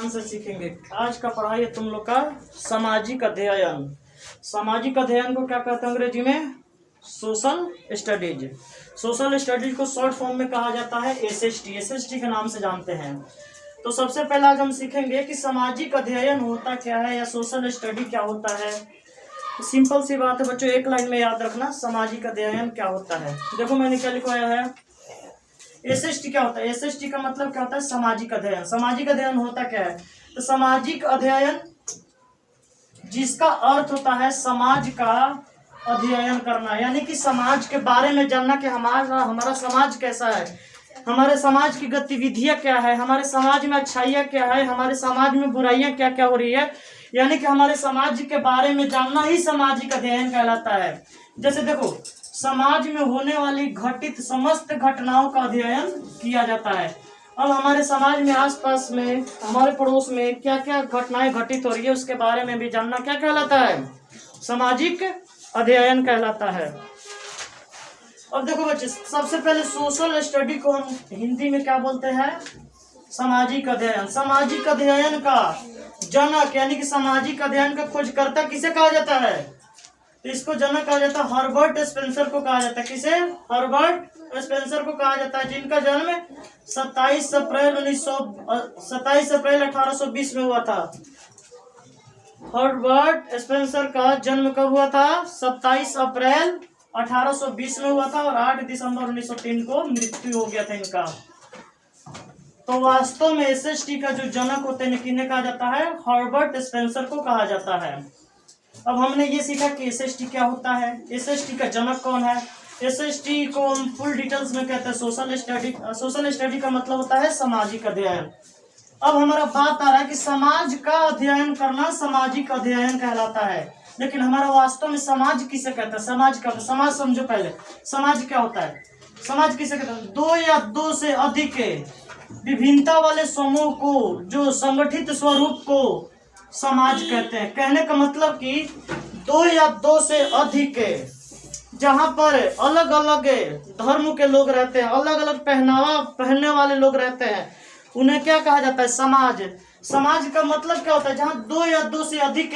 से सीखेंगे। आज का पढ़ाई है तुम लोग का सामाजिक अध्ययन। सामाजिक अध्ययन को क्या कहते हैं अंग्रेजी में? Social studies. सोशल स्टडीज को शॉर्ट फॉर्म में कहा जाता है एसएसटी। एसएसटी के नाम से जानते हैं। तो सबसे पहले आज हम सीखेंगे कि सामाजिक अध्ययन होता क्या है या सोशल स्टडी क्या होता है। तो सिंपल सी बात है बच्चों, एक लाइन में याद रखना सामाजिक अध्ययन क्या होता है। देखो मैंने क्या लिखवाया है, एसएसटी क्या होता है। एसएसटी का मतलब क्या होता है? सामाजिक अध्ययन। सामाजिक अध्ययन होता क्या है? तो सामाजिक अध्ययन जिसका अर्थ होता है समाज का अध्ययन करना, यानी कि समाज के बारे में जानना कि हमारा समाज कैसा है, हमारे समाज की गतिविधियां क्या है, हमारे समाज में अच्छाइयाँ क्या है, हमारे समाज में बुराइयां क्या क्या हो रही है, यानी कि हमारे समाज के बारे में जानना ही सामाजिक अध्ययन कहलाता है। जैसे देखो, समाज में होने वाली घटित समस्त घटनाओं का अध्ययन किया जाता है। अब हमारे समाज में आसपास में हमारे पड़ोस में क्या क्या घटनाएं घटित हो रही है उसके बारे में भी जानना क्या कहलाता है? सामाजिक अध्ययन कहलाता है। अब देखो बच्चे, सबसे पहले सोशल स्टडी को हम हिंदी में क्या बोलते हैं? सामाजिक अध्ययन। सामाजिक अध्ययन का जनक यानी कि सामाजिक अध्ययन का खोजकर्ता किसे कहा जाता है? तो इसको जनक कहा जाता है हर्बर्ट स्पेंसर को कहा जाता है। किसे? हर्बर्ट स्पेंसर को कहा जाता है, जिनका जन्म 27 अप्रैल 1820 में हुआ था। हर्बर्ट स्पेंसर का जन्म कब हुआ था? 27 अप्रैल 1820 में हुआ था और 8 दिसंबर 1903 को मृत्यु हो गया था इनका। तो वास्तव में एसएसटी का जो जनक होते हैं किन्हें कहा जाता है? हर्बर्ट स्पेंसर को कहा जाता है। अब हमने ये सीखा कि एसएसटी क्या होता है, एसएसटी का जनक कौन है। एसएसटी को हम फुल डिटेल्स में कहते हैं सोशल स्टडी। सोशल स्टडी का मतलब होता है सामाजिक अध्ययन। अब हमारा बात आ रहा है कि समाज का अध्ययन करना सामाजिक अध्ययन कहलाता है, लेकिन हमारा वास्तव में समाज किसे कहता है? समाज का समाज समझो पहले, समाज क्या होता है? समाज किसे कहते हैं? दो या दो से अधिक विभिन्नता वाले समूह को, जो संगठित स्वरूप को समाज कहते हैं। कहने का मतलब कि दो या दो से अधिक जहां पर अलग अलग धर्म के लोग रहते हैं, अलग अलग पहनावा पहनने वाले लोग रहते हैं, उन्हें क्या कहा जाता है? समाज। समाज का मतलब क्या होता है? जहां दो या दो से अधिक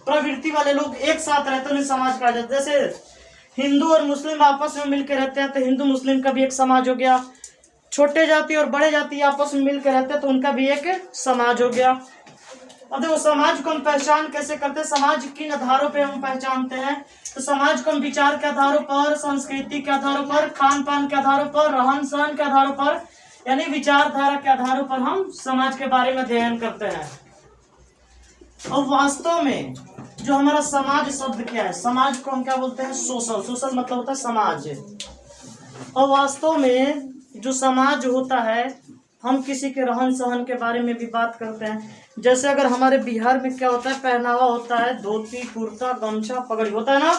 प्रवृत्ति वाले लोग एक साथ रहते हैं उन्हें समाज कहा जाता है। जैसे हिंदू और मुस्लिम आपस में मिलकर रहते हैं तो हिंदू मुस्लिम का भी एक समाज हो गया। छोटे जाति और बड़े जाति आपस में मिलकर रहते हैं तो उनका भी एक समाज हो गया। अब देखो, समाज को हम पहचान कैसे करते हैं? समाज किन आधारों पे हम पहचानते हैं? तो समाज को हम विचार के आधारों पर, संस्कृति के आधारों पर, खान पान के आधारों पर, रहन सहन के आधारों पर, यानी विचारधारा के आधारों पर हम समाज के बारे में अध्ययन करते हैं। और वास्तव में जो हमारा समाज शब्द क्या है? समाज को हम क्या बोलते हैं? सोशल। सोशल मतलब होता है समाज। और वास्तव में जो समाज होता है, हम किसी के रहन सहन के बारे में भी बात करते हैं। जैसे अगर हमारे बिहार में क्या होता है? पहनावा होता है धोती कुर्ता गमछा पगड़ी होता है ना।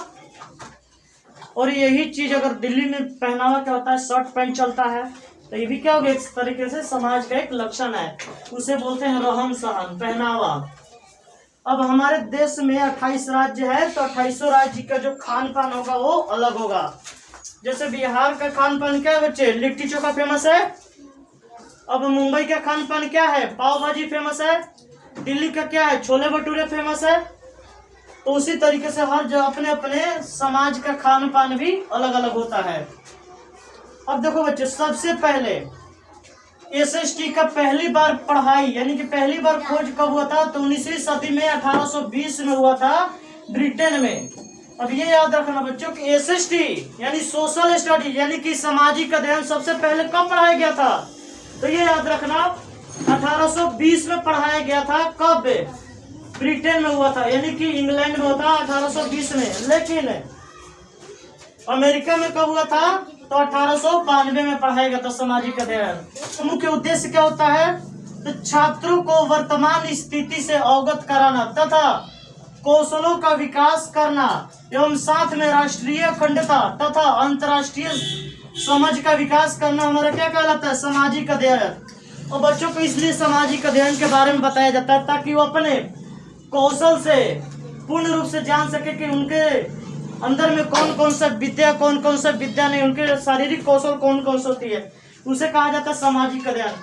और यही चीज अगर दिल्ली में पहनावा क्या होता है? शर्ट पैंट चलता है। तो ये भी क्या हो गया? इस तरीके से समाज का एक लक्षण है, उसे बोलते हैं रहन सहन, पहनावा। अब हमारे देश में 28 राज्य है तो 28 राज्य का जो खान पान होगा वो अलग होगा। जैसे बिहार का खान पान क्या है बच्चे? लिट्टी चोखा फेमस है। अब मुंबई का खान पान क्या है? पाव भाजी फेमस है। दिल्ली का क्या है? छोले भटूरे फेमस है। तो उसी तरीके से हर जो अपने अपने समाज का खान पान भी अलग अलग होता है। अब देखो बच्चे, सबसे पहले एसएसटी का पहली बार पढ़ाई यानी कि पहली बार खोज कब हुआ था? तो 19वीं सदी में 1820 में हुआ था ब्रिटेन में। अब ये याद रखना बच्चों कि एसएसटी यानी सोशल स्टडी यानी कि सामाजिक अध्ययन सबसे पहले कब पढ़ाया गया था? तो ये याद रखना 1820 में पढ़ाया गया था। कब? ब्रिटेन में हुआ था, यानी कि इंग्लैंड में हुआ था 1820 में। लेकिन अमेरिका में कब हुआ था? तो 1892 में पढ़ाया गया था सामाजिक अध्ययन। तो मुख्य उद्देश्य क्या होता है? तो छात्रों को वर्तमान स्थिति से अवगत कराना तथा कौशलों का विकास करना एवं साथ में राष्ट्रीय अखंडता तथा अंतर्राष्ट्रीय समझ का विकास करना हमारा क्या कहलाता है? सामाजिक अध्ययन। और बच्चों को इसलिए सामाजिक अध्ययन के बारे में बताया जाता है ताकि वो अपने कौशल से पूर्ण रूप से जान सके कि उनके अंदर में कौन कौन सा विद्या नहीं, उनके शारीरिक कौशल कौन कौन सी होती है, उसे कहा जाता है सामाजिक अध्ययन।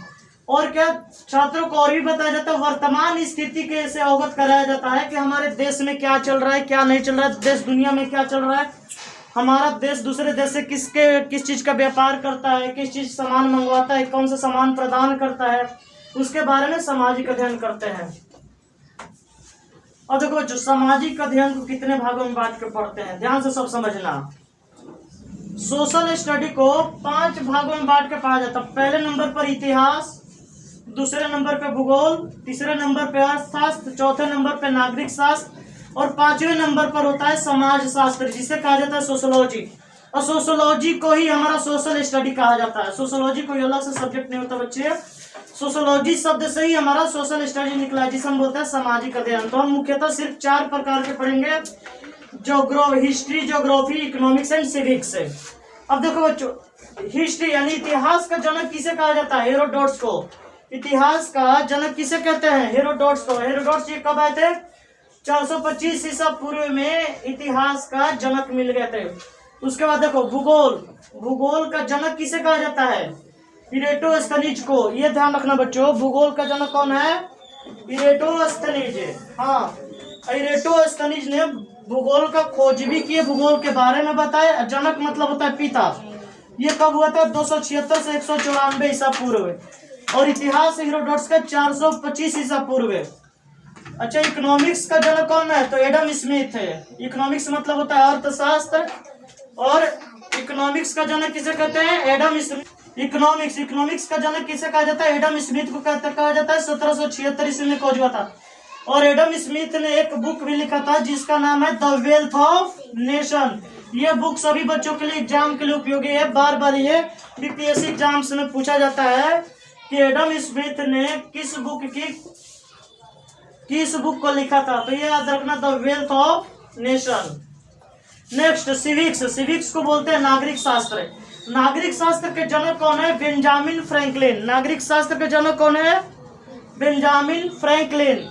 और क्या छात्रों को और भी बताया जाता है, वर्तमान स्थिति के से अवगत कराया जाता है कि हमारे देश में क्या चल रहा है, क्या नहीं चल रहा है, देश दुनिया में क्या चल रहा है, हमारा देश दूसरे देश से किस चीज का व्यापार करता है, किस चीज सामान मंगवाता है, कौन सा सामान प्रदान करता है, उसके बारे में सामाजिक अध्ययन करते हैं। और देखो जो सामाजिक अध्ययन को कितने भागों में बांट के पढ़ते हैं, ध्यान से सब समझना। सोशल स्टडी को 5 भागों में बांट के पढ़ा जाता है। पहले नंबर पर इतिहास, दूसरे नंबर पे भूगोल, तीसरे नंबर पे अर्थशास्त्र, चौथे नंबर पे नागरिक शास्त्र और 5वें नंबर पर होता है समाज शास्त्र, जिसे कहा जाता है सोशोलॉजी। और सोशोलॉजी को ही हमारा सोशल स्टडी कहा जाता है। सोशोलॉजी कोई अलग से सब्जेक्ट नहीं होता बच्चे, सोशोलॉजी शब्द से ही हमारा सोशल स्टडी निकला है, जिसे हम बोलते हैं सामाजिक अध्ययन। तो हम मुख्यतः सिर्फ 4 प्रकार के पढ़ेंगे, history, geography, economics and civics. अब देखो बच्चों, हिस्ट्री यानी इतिहास का जनक किसे कहा जाता है? हेरोडोटस को। इतिहास का जनक किसे कहते हैं? हेरोडोटस को। हेरोडोटस ये कब आए थे? 425 ईसा पूर्व में इतिहास का जनक मिल गए थे। उसके बाद देखो भूगोल, भूगोल का जनक किसे कहा जाता है? इरेटोस्थनीज को। ये ध्यान रखना बच्चों, भूगोल का जनक कौन है? इरेटोस्थनीज। हाँ, इरेटोस्थनीज ने भूगोल का खोज भी किए, भूगोल के बारे में बताया। जनक मतलब होता है पिता। ये कब हुआ था? 276 से 194 ईसा पूर्व। और इतिहास हेरोडोटस का 425 ईसा पूर्व। अच्छा, इकोनॉमिक्स का जनक कौन है? तो एडम स्मिथ है। इकोनॉमिक्स मतलब होता है अर्थशास्त्र, और इकोनॉमिक्स का जनक किसे कहते हैं? Adam Smith. इकोनॉमिक्स का जनक किसे कहा जाता है? एडम स्मिथ को कहा जाता है। 1776 ईस्वी में खोज हुआ था। और एडम स्मिथ ने एक बुक भी लिखा था जिसका नाम है द वेल्थ ऑफ नेशन। ये बुक सभी बच्चों के लिए एग्जाम के लिए उपयोगी है। बार बार ये बीपीएससी एग्जाम्स में पूछा जाता है कि एडम स्मिथ ने किस बुक को लिखा था। तो ये याद रखना, the wealth of nation. Next civics को बोलते हैं नागरिक शास्त्र। नागरिक शास्त्र के जनक कौन है? Benjamin Franklin. नागरिक शास्त्र के जनक कौन है? Benjamin Franklin.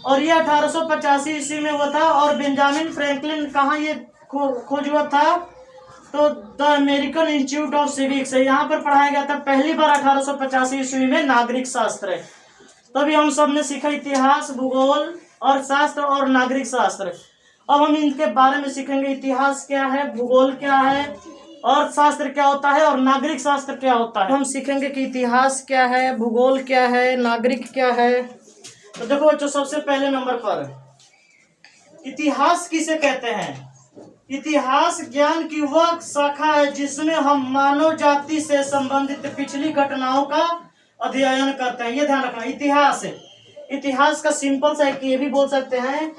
और ये 1885 ईस्वी में हुआ था। और बेंजामिन फ्रैंकलिन कहाँ ये खोज हुआ था? तो the American institute of civics है, यहाँ पर पढ़ाया गया था पहली बार 1885 ईस्वी में नागरिक शास्त्र। तभी हम सब ने सीखा इतिहास, भूगोल, अर्थशास्त्र और नागरिक शास्त्र। अब हम इनके बारे में सीखेंगे, इतिहास क्या है, भूगोल क्या है, अर्थशास्त्र क्या होता है और नागरिक शास्त्र क्या होता है। हम सीखेंगे कि इतिहास क्या है, भूगोल क्या है, नागरिक क्या है। तो देखो बच्चों, सबसे पहले नंबर पर इतिहास किसे कहते हैं? इतिहास ज्ञान की वह शाखा है जिसमें हम मानव जाति से संबंधित पिछली घटनाओं का अध्ययन करते हैं। ये ध्यान रखना, इतिहास का सिंपल सा एक ये भी बोल सकते हैं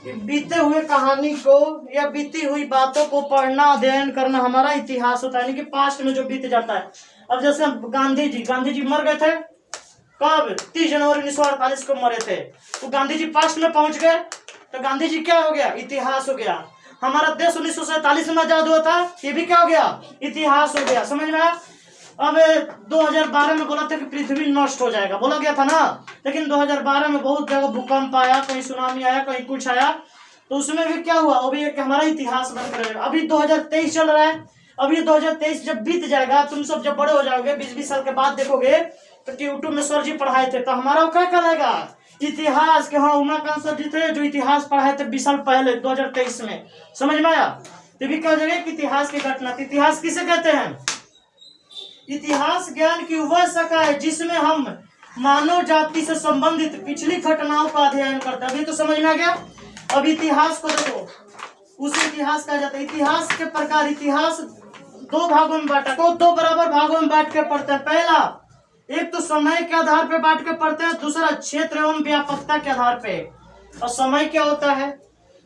कि बीते हुए कहानी को या बीती हुई बातों को पढ़ना, अध्ययन करना हमारा इतिहास होता है, यानी कि पास्ट में जो बीत जाता है। अब जैसे गांधी जी मर गए थे कब? 30 जनवरी 1948 को मरे थे। तो गांधी जी पास्ट में पहुंच गए, तो गांधी जी क्या हो गया? इतिहास हो गया। हमारा देश 1947 में आजाद हुआ था, ये भी क्या हो गया? इतिहास हो गया। समझ में आया? अब 2012 में बोला था कि पृथ्वी नष्ट हो जाएगा, बोला गया था ना, लेकिन 2012 में बहुत जगह भूकंप आया, कहीं सुनामी आया, कहीं कुछ आया, तो उसमें भी क्या हुआ? वो भी एक हमारा इतिहास बन कर रहेगा। अभी 2023 चल रहा है। अभी 2023 जब बीत जाएगा, तुम सब जब बड़े हो जाओगे, 20-20 साल के बाद देखोगे तो यूट्यूब में सर जी पढ़ाए थे, तो हमारा क्या कहलाएगा? इतिहास के। हाँ, उमाकांत सर जी थे जो इतिहास पढ़ाए थे 20 साल पहले 2023 में। समझ में आया? तो भी कहा जाएगा कि इतिहास की घटना। इतिहास किसे कहते हैं? इतिहास ज्ञान की वह शाखा है जिसमें हम मानव जाति से संबंधित पिछली घटनाओं का अध्ययन करते हैं। अभी तो समझ में आ गया। अब इतिहास को देखो, उसे इतिहास कहा जाता है। इतिहास के प्रकार, इतिहास 2 भागों में बांटा, तो 2 बराबर भागों में बांट के पढ़ते हैं। पहला, एक तो समय के आधार पे बांट के पढ़ते हैं, दूसरा क्षेत्र एवं व्यापकता के आधार पे। और समय क्या होता है?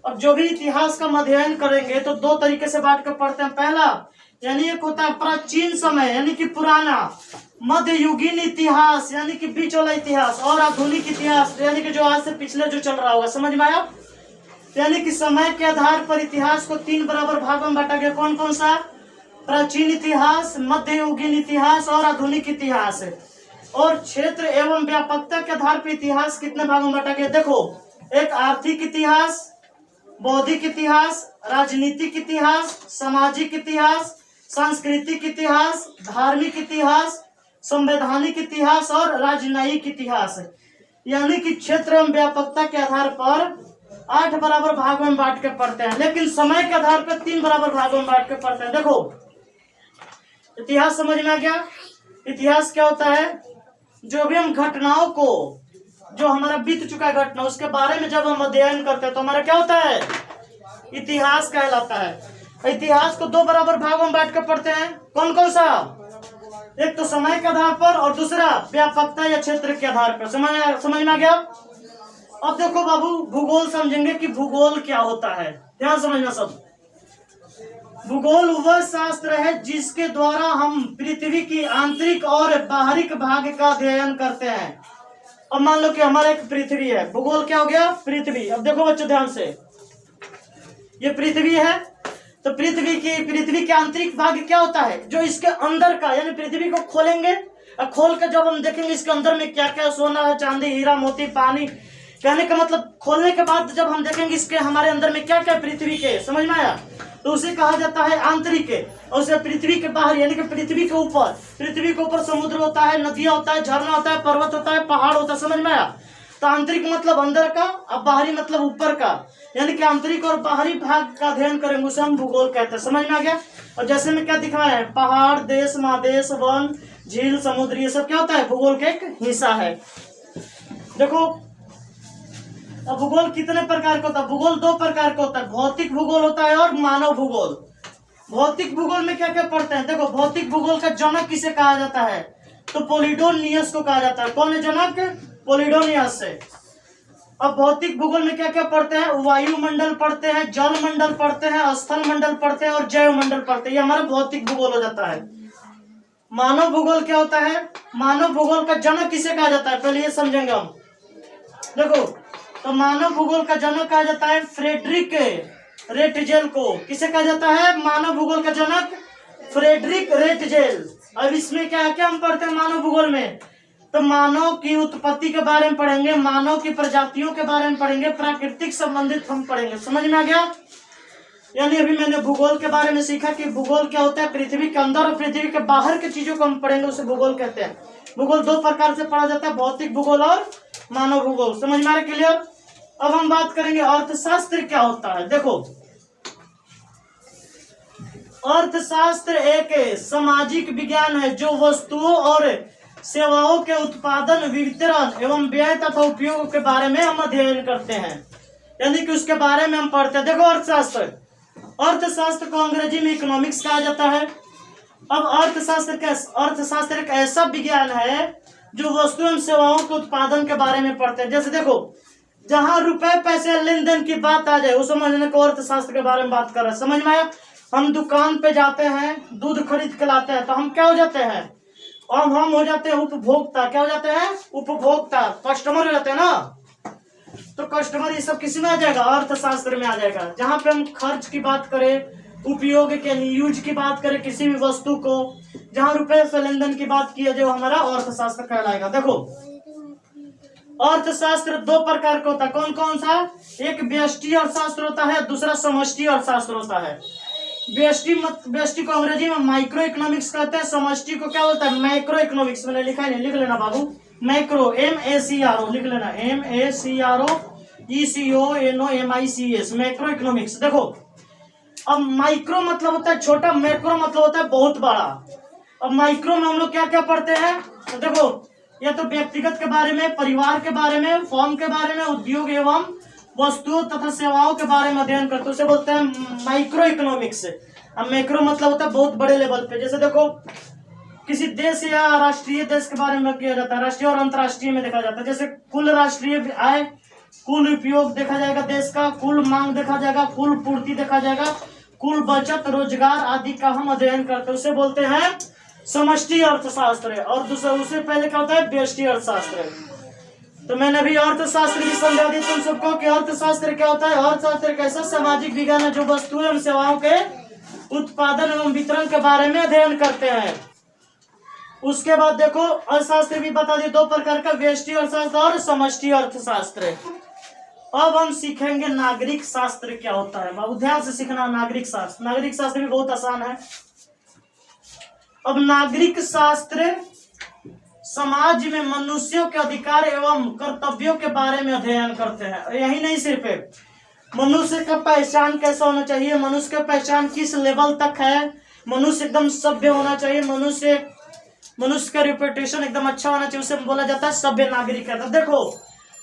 अब जो भी इतिहास का अध्ययन करेंगे तो 2 तरीके से बांट के पढ़ते हैं। पहला, यानी एक होता है प्राचीन समय यानी कि पुराना, मध्ययुगीन इतिहास यानी कि बीच वाला इतिहास, और आधुनिक इतिहास यानी कि जो आज से पिछले जो चल रहा होगा। समझ में आया? यानी कि समय के आधार पर इतिहास को 3 बराबर भागों में बांटा गया। कौन कौन सा? प्राचीन इतिहास, मध्ययुगीन इतिहास और आधुनिक इतिहास। और क्षेत्र एवं व्यापकता के आधार पर इतिहास कितने भागों में बांटा गया? देखो, एक आर्थिक इतिहास, बौद्धिक इतिहास, राजनीतिक इतिहास, सामाजिक इतिहास, सांस्कृतिक इतिहास, धार्मिक इतिहास संवैधानिक इतिहास और राजनयिक इतिहास, यानी कि क्षेत्र एवं व्यापकता के आधार पर 8 बराबर भागों में बांट के पढ़ते हैं, लेकिन समय के आधार पर 3 बराबर भागों में बांट के पढ़ते हैं। देखो इतिहास समझ में आ गया। इतिहास क्या होता है? जो भी हम घटनाओं को, जो हमारा बीत चुका है घटना, उसके बारे में जब हम अध्ययन करते हैं तो हमारा क्या होता है? इतिहास कहलाता है। इतिहास को 2 बराबर भागों में बांट कर पढ़ते हैं। कौन कौन सा? एक तो समय के आधार पर और दूसरा व्यापकता या क्षेत्र के आधार पर। समझ में आ गया। अब देखो बाबू, भूगोल समझेंगे कि भूगोल क्या होता है। ध्यान समझना सब। भूगोल वह शास्त्र है जिसके द्वारा हम पृथ्वी की आंतरिक और बाहरी भाग का अध्ययन करते हैं। अब मान लो कि हमारा एक पृथ्वी है, भूगोल क्या हो गया? पृथ्वी। अब देखो बच्चों ध्यान से, ये पृथ्वी है, तो पृथ्वी के आंतरिक भाग क्या होता है? जो इसके अंदर का, यानी पृथ्वी को खोलेंगे और खोल के जब हम देखेंगे इसके अंदर में क्या क्या, सोना है, चांदी, हीरा, मोती, पानी, कहने का मतलब खोलने के बाद जब हम देखेंगे इसके हमारे अंदर में क्या क्या पृथ्वी के, समझ में आया? तो उसे कहा जाता है आंतरिक। और उसे पृथ्वी के बाहर, यानी कि पृथ्वी के ऊपर, पृथ्वी के ऊपर समुद्र होता है, नदियां होता है, झरना होता है, पर्वत होता है, पहाड़ होता है। समझ में आया? तो आंतरिक मतलब अंदर का और बाहरी मतलब ऊपर का, यानी कि आंतरिक और बाहरी भाग का अध्ययन करेंगे, उसे हम भूगोल कहते हैं। समझ में आ गया। और जैसे में क्या दिखाया है, पहाड़, देश, महादेश, वन, झील, समुद्र, ये सब क्या होता है? भूगोल का एक हिस्सा है। देखो अब भूगोल कितने प्रकार का होता है? भूगोल 2 प्रकार का होता है, भौतिक भूगोल होता है और मानव भूगोल। भौतिक भूगोल में क्या क्या पढ़ते हैं? देखो भौतिक भूगोल का जनक किसे कहा जाता है? तो पोलिडोनियस को कहा जाता है। कौन है जनक? पोलिडोनियस से। अब भौतिक भूगोल में क्या क्या पढ़ते हैं? वायुमंडल पढ़ते हैं, जल मंडल पढ़ते हैं, स्थल मंडल पढ़ते हैं और जैव मंडल पढ़ते हैं। ये हमारा भौतिक भूगोल हो जाता है। मानव भूगोल क्या होता है? मानव भूगोल का जनक किसे कहा जाता है? पहले ये समझेंगे हम। देखो तो मानव भूगोल का जनक कहा जाता है फ्रेडरिक रेटजेल को। किसे कहा जाता है? मानव भूगोल का जनक फ्रेडरिक रेटजेल। अब इसमें क्या क्या हम पढ़ते हैं मानव भूगोल में? तो मानव की उत्पत्ति के बारे में पढ़ेंगे, मानव की प्रजातियों के बारे में पढ़ेंगे, प्राकृतिक संबंधित हम पढ़ेंगे। समझ में आ गया? यानी अभी मैंने भूगोल के बारे में सीखा कि भूगोल क्या होता है, पृथ्वी के अंदर और पृथ्वी के बाहर की चीजों को हम पढ़ेंगे, उसे भूगोल कहते हैं। भूगोल 2 प्रकार से पढ़ा जाता है, भौतिक भूगोल और मानव भूगोल। समझ में आ रहा? क्लियर? अब हम बात करेंगे अर्थशास्त्र क्या होता है। देखो अर्थशास्त्र एक सामाजिक विज्ञान है जो वस्तुओं और सेवाओं के उत्पादन, वितरण एवं व्यय तथा उपयोग के बारे में हम अध्ययन करते हैं, यानी कि उसके बारे में हम पढ़ते हैं। देखो अर्थशास्त्र को अंग्रेजी में इकोनॉमिक्स कहा जाता है। अब अर्थशास्त्र एक ऐसा विज्ञान है जो वस्तु एवं सेवाओं के उत्पादन के बारे में पढ़ते हैं। जैसे देखो जहां रुपए पैसे लेन देन की बात आ जाए, वो समझने को अर्थशास्त्र के बारे में बात कर रहे हैं। समझ में आया? हम दुकान पे जाते हैं, दूध खरीद के लाते हैं, तो हम क्या हो जाते हैं? और हम हो जाते हैं उपभोक्ता। क्या हो जाते हैं? उपभोक्ता, कस्टमर हो जाते हैं ना। तो कस्टमर ये सब किसी में आ जाएगा? अर्थशास्त्र में आ जाएगा। जहां पे हम खर्च की बात करें, उपयोग के यूज की बात करें किसी भी वस्तु को, जहां रुपए से लेन देन की बात की है, जो हमारा अर्थशास्त्र कहलाएगा। देखो अर्थशास्त्र 2 प्रकार का होता है। कौन कौन सा? एक व्यष्टि अर्थशास्त्र होता है, दूसरा समष्टि अर्थशास्त्र होता है। व्यष्टि को अंग्रेजी में माइक्रो इकोनॉमिक्स कहते हैं, समष्टि को क्या होता है? Macro economics. मैंने लिखा है, नहीं लिख लेना बाबू। मैक्रो MACRO लिख लेना, MACROECONOMICS, मैक्रो इकोनॉमिक्स। देखो अब माइक्रो मतलब होता है छोटा, मैक्रो मतलब होता है बहुत बड़ा। अब माइक्रो में हम लोग क्या क्या पढ़ते हैं? तो देखो या तो व्यक्तिगत के बारे में, परिवार के बारे में, फॉर्म के बारे में, उद्योग एवं वस्तुओं तथा सेवाओं के बारे में अध्ययन करते हैं, उसे बोलते हैं माइक्रो इकोनॉमिक्स। अब मैक्रो मतलब होता है बहुत बड़े लेवल पे। जैसे देखो किसी देश या राष्ट्रीय देश के बारे में किया जाता है, राष्ट्रीय और अंतर्राष्ट्रीय में देखा जाता है। जैसे कुल राष्ट्रीय आय, कुल उपयोग देखा जाएगा देश का, कुल मांग देखा जाएगा, कुल पूर्ति देखा जाएगा, कुल बचत, रोजगार आदि का हम अध्ययन करते हैं, उसे बोलते हैं समष्टि अर्थशास्त्र। और दूसरा उससे पहले क्या होता है? व्यष्टि अर्थशास्त्र। तो मैंने अभी अर्थशास्त्र भी समझा दी तुम सबको कि अर्थशास्त्र क्या होता है। अर्थशास्त्र एक ऐसा सामाजिक विज्ञान है जो वस्तुओं एवं सेवाओं के उत्पादन एवं वितरण के बारे में अध्ययन करते हैं। उसके बाद देखो अर्थशास्त्र भी बता दिए 2 प्रकार का, व्यष्टि अर्थशास्त्र और समष्टि अर्थशास्त्र। अब हम सीखेंगे नागरिक शास्त्र क्या होता है। बाबू ध्यान से सीखना नागरिक शास्त्र। नागरिक शास्त्र भी बहुत आसान है। अब नागरिक शास्त्र समाज में मनुष्यों के अधिकार एवं कर्तव्यों के बारे में अध्ययन करते हैं। यही नहीं, सिर्फ मनुष्य का पहचान कैसा होना चाहिए, मनुष्य का पहचान किस लेवल तक है, मनुष्य एकदम सभ्य होना चाहिए, मनुष्य का रिप्यूटेशन एकदम अच्छा होना चाहिए, उसे बोला जाता है सभ्य नागरिक है। तो देखो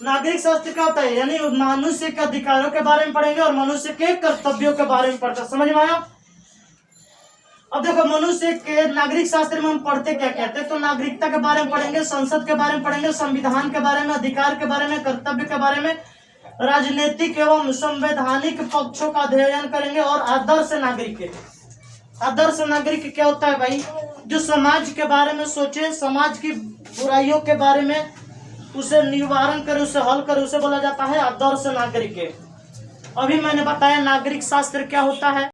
नागरिक शास्त्र क्या होता है, यानी मनुष्य के अधिकारों के बारे में पढ़ेंगे और मनुष्य के कर्तव्यों के बारे में पढ़ते, समझ में आया। अब देखो मनुष्य के नागरिक शास्त्र में हम पढ़ते क्या कहते हैं, तो नागरिकता के बारे में पढ़ेंगे, संसद के बारे में पढ़ेंगे, संविधान के बारे में, अधिकार के बारे में, कर्तव्य के बारे में, राजनीतिक एवं संवैधानिक पक्षों का अध्ययन करेंगे और आदर्श नागरिक। आदर्श नागरिक क्या होता है भाई, जो समाज के बारे में सोचे, समाज की बुराइयों के बारे में उसे निवारण करे, उसे हल करे, उसे बोला जाता है आदर्श नागरिक। अभी मैंने बताया नागरिक शास्त्र क्या होता है।